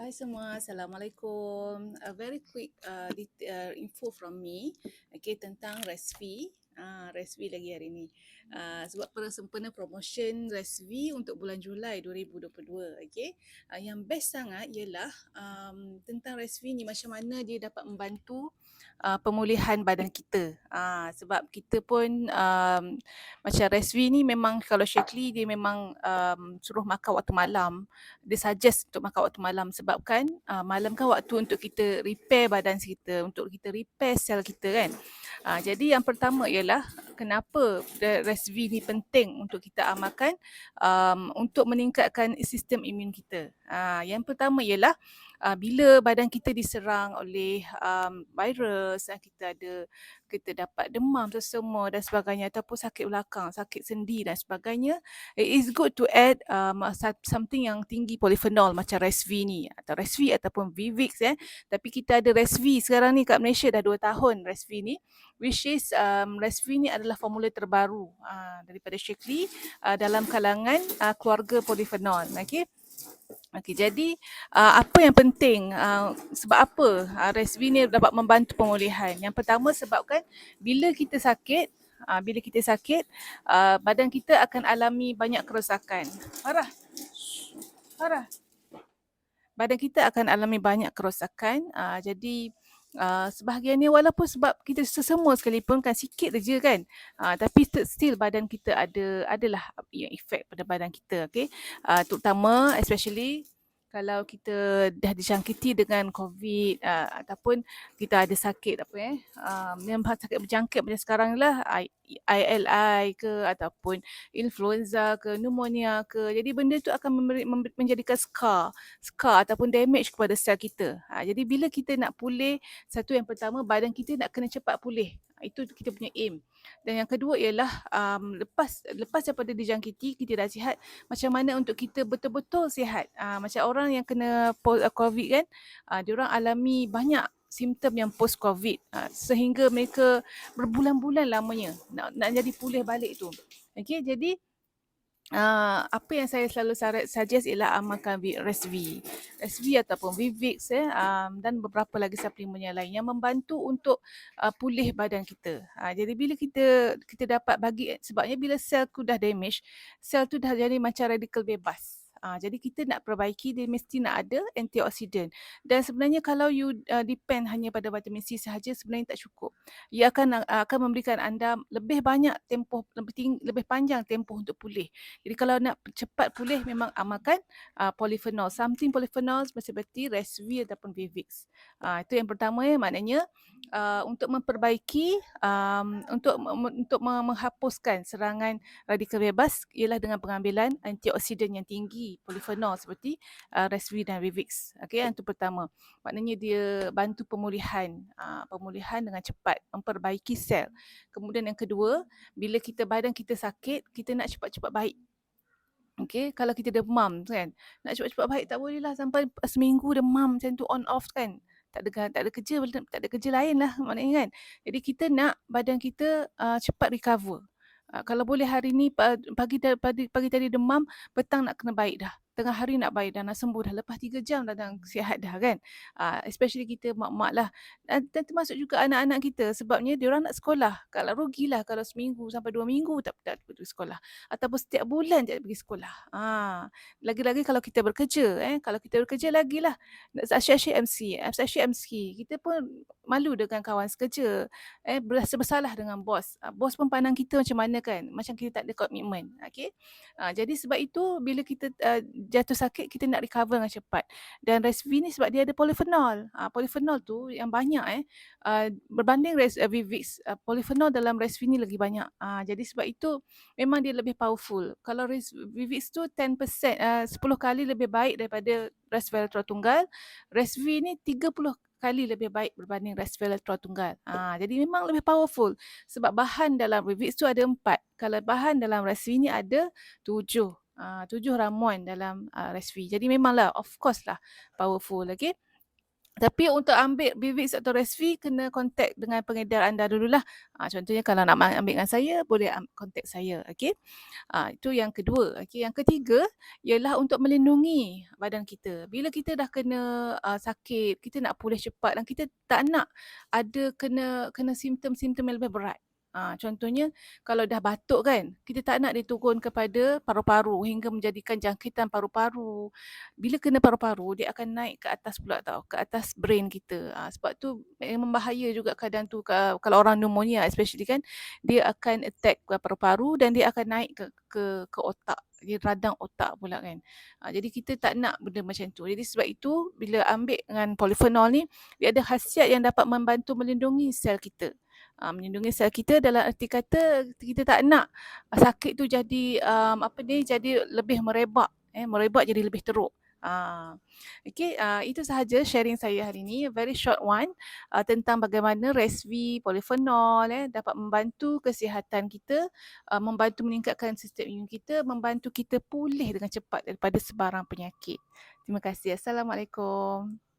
Hai semua, Assalamualaikum. A very quick info from me, okay, tentang Resvi. Resvi lagi hari ni. Sebab sempena promotion Resvi untuk bulan Julai 2022, okay. Yang best sangat ialah tentang Resvi ni macam mana dia dapat membantu pemulihan badan kita. Sebab kita pun macam Resvi ni memang kalau Shakely dia memang suruh makan waktu malam. Dia suggest untuk makan waktu malam sebabkan malam kan waktu untuk kita repair badan kita, untuk kita repair sel kita kan. Jadi yang pertama ialah kenapa Resvi ni penting untuk kita amalkan untuk meningkatkan sistem imun kita. Yang pertama ialah bila badan kita diserang oleh virus, kita dapat demam semua dan sebagainya ataupun sakit belakang, sakit sendi dan sebagainya, it is good to add something yang tinggi polifenol macam Resvi ni atau Resvi ataupun Vivix Tapi kita ada Resvi sekarang ni kat Malaysia dah 2 tahun Resvi ni, which is Resvi ni adalah formula terbaru daripada Shakely dalam kalangan keluarga polifenol. Okey, jadi apa yang penting sebab apa Resvi ni dapat membantu pemulihan? Yang pertama sebabkan bila kita sakit badan kita akan alami banyak kerosakan. Farah. Badan kita akan alami banyak kerosakan. Jadi sebahagiannya walaupun sebab kita sesemua sekalipun kan sikit saja kan. Tapi still badan kita adalah yang efek pada badan kita, okey. Terutama especially kalau kita dah dijangkiti dengan COVID ataupun kita ada sakit yang sakit berjangkit macam sekarang lah ILI ke ataupun influenza ke pneumonia ke. Jadi benda tu akan menjadikan scar ataupun damage kepada sel kita. Jadi bila kita nak pulih, satu yang pertama badan kita nak kena cepat pulih. Itu kita punya aim. Dan yang kedua ialah lepas daripada dijangkiti, kita dah sihat, macam mana untuk kita betul-betul sihat. Macam orang yang kena COVID kan, diorang alami banyak simptom yang post COVID sehingga mereka berbulan-bulan lamanya nak jadi pulih balik tu. Okey, jadi apa yang saya selalu suggest ialah amalkan Resvi ataupun Vivix dan beberapa lagi suplemen yang lain yang membantu untuk pulih badan kita. Jadi bila kita dapat bagi, sebabnya bila sel tu dah damage, sel tu dah jadi macam radikal bebas. Jadi kita nak perbaiki, dia mesti nak ada antioksidan. Dan sebenarnya kalau you depend hanya pada vitamin C sahaja, sebenarnya tak cukup. Ia akan memberikan anda lebih banyak tempoh, lebih panjang tempoh untuk pulih. Jadi kalau nak cepat pulih memang amalkan polyphenol. Something polyphenols seperti Resvi ataupun Vivix. Itu yang pertama maknanya untuk memperbaiki untuk menghapuskan serangan radikal bebas ialah dengan pengambilan antioksidan yang tinggi polyphenol seperti Resvi dan Vivix. Okey, yang itu pertama. Maknanya dia bantu pemulihan dengan cepat, memperbaiki sel. Kemudian yang kedua, bila badan kita sakit, kita nak cepat-cepat baik. Okey, kalau kita demam kan, nak cepat-cepat baik tak boleh lah sampai seminggu demam macam tu on off kan. Tak ada kerja lain lah maknanya kan. Jadi kita nak badan kita cepat recover. Kalau boleh hari ni pagi tadi demam, petang nak kena baik dah. Tengah hari nak baik dah, nak sembuh dah. Lepas 3 jam dah sihat dah kan. Especially kita mak-mak lah. Dan termasuk juga anak-anak kita sebabnya diorang nak sekolah. Kalau rugilah kalau seminggu sampai 2 minggu tak pergi sekolah. Ataupun setiap bulan tak pergi sekolah. Lagi-lagi kalau kita bekerja. Kalau kita bekerja lagilah. Asyik-asyik MC. Kita pun malu dengan kawan sekerja. Berasa bersalah dengan bos. Bos pun pandang kita macam mana kan. Macam kita tak ada komitmen. Okay? Jadi sebab itu bila kita jatuh sakit, kita nak recover dengan cepat. Dan Resvi ni sebab dia ada polyphenol. Polyphenol tu yang banyak berbanding Vivix. Polyphenol dalam Resvi ni lagi banyak. Jadi sebab itu memang dia lebih powerful. Kalau Vivix tu 10%, 10 kali lebih baik daripada resveratrol tunggal. Resvi ni 30 kali lebih baik berbanding resveratrol tunggal. Jadi memang lebih powerful. Sebab bahan dalam Vivix tu ada 4. Kalau bahan dalam Resvi ni ada 7. 7 ramuan dalam Resvi. Jadi memanglah of course lah powerful. Okay? Tapi untuk ambil Bivix atau Resvi kena kontak dengan pengedar anda dululah. Contohnya kalau nak ambil dengan saya, boleh kontak saya. Okey. Itu yang kedua. Okey, yang ketiga ialah untuk melindungi badan kita. Bila kita dah kena sakit, kita nak pulih cepat dan kita tak nak ada kena simptom-simptom yang lebih berat. Contohnya kalau dah batuk kan, kita tak nak dia turun kepada paru-paru hingga menjadikan jangkitan paru-paru. Bila kena paru-paru, dia akan naik ke atas pula tau, ke atas brain kita. Sebab tu memang bahaya juga keadaan tu kalau orang pneumonia especially kan, dia akan attack ke paru-paru dan dia akan naik ke otak. Dia radang otak pula kan. Jadi kita tak nak benda macam tu. Jadi sebab itu bila ambil dengan polyphenol ni, dia ada khasiat yang dapat membantu melindungi sel kita. Melindungi sel kita dalam erti kata kita tak nak sakit tu jadi jadi lebih merebak, merebak jadi lebih teruk. Okay, itu sahaja sharing saya hari ini, a very short one, tentang bagaimana resvi, polyphenol dapat membantu kesihatan kita, membantu meningkatkan sistem imun kita, membantu kita pulih dengan cepat daripada sebarang penyakit. Terima kasih. Assalamualaikum.